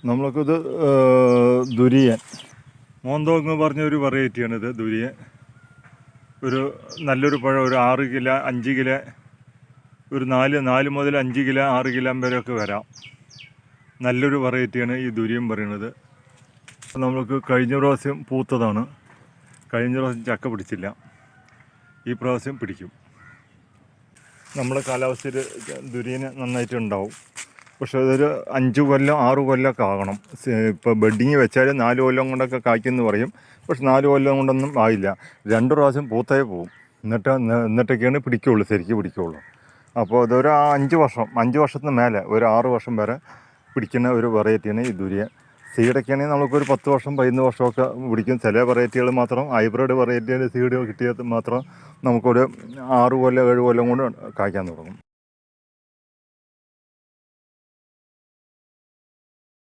നമ്മൾക്കിത് durian മോന്തോങ് പറഞ്ഞ ഒരു വെറൈറ്റിയാണിത്. Durian ഒരു നല്ലൊരു പഴം, ഒരു 6 കിലോ 5 കിലോ, ഒരു 4 മുതൽ 5 കിലോ 6 കിലോ വരെയൊക്കെ വരാം. നല്ലൊരു വെറൈറ്റിയാണ് ഈ ദുരിയൻ പറയുന്നത്. നമ്മൾക്ക് കഴിഞ്ഞ പ്രാവശ്യം പൂത്തതാണ്. കഴിഞ്ഞ പ്രാവശ്യം ചക്ക പിടിച്ചില്ല, ഈ പ്രാവശ്യം പിടിക്കും. നമ്മുടെ കാലാവസ്ഥയിൽ ദുരിയന് നന്നായിട്ടുണ്ടാവും. പക്ഷേ അതൊരു 5 കൊല്ലം 6 കൊല്ലമൊക്കെ ആകണം. ഇപ്പോൾ ബെഡിങ് വെച്ചാൽ 4 കൊല്ലം കൊണ്ടൊക്കെ കായ്ക്കുമെന്ന് പറയും. പക്ഷെ 4 കൊല്ലം കൊണ്ടൊന്നും ആയില്ല. 2 പ്രാവശ്യം പൂത്തേ പോവും. എന്നിട്ടൊക്കെയാണ് പിടിക്കുകയുള്ളൂ, ശരിക്കും പിടിക്കുകയുള്ളൂ. അപ്പോൾ അതൊരു 5 വർഷത്തിന് മേലെ, ഒരു 6 വർഷം വരെ പിടിക്കുന്ന ഒരു വെറൈറ്റിയാണ് ഈ ദുരിയൻ. സീഡൊക്കെയാണെങ്കിൽ നമുക്കൊരു 10 വർഷം 15 വർഷമൊക്കെ പിടിക്കും. ചില വെറൈറ്റികൾ മാത്രം, ഹൈബ്രിഡ് വെറൈറ്റികൾ സീഡ് കിട്ടിയത് മാത്രം നമുക്കൊരു 6 കൊല്ലം 7 കൊല്ലം കൊണ്ട് കായ്ക്കാൻ തുടങ്ങും.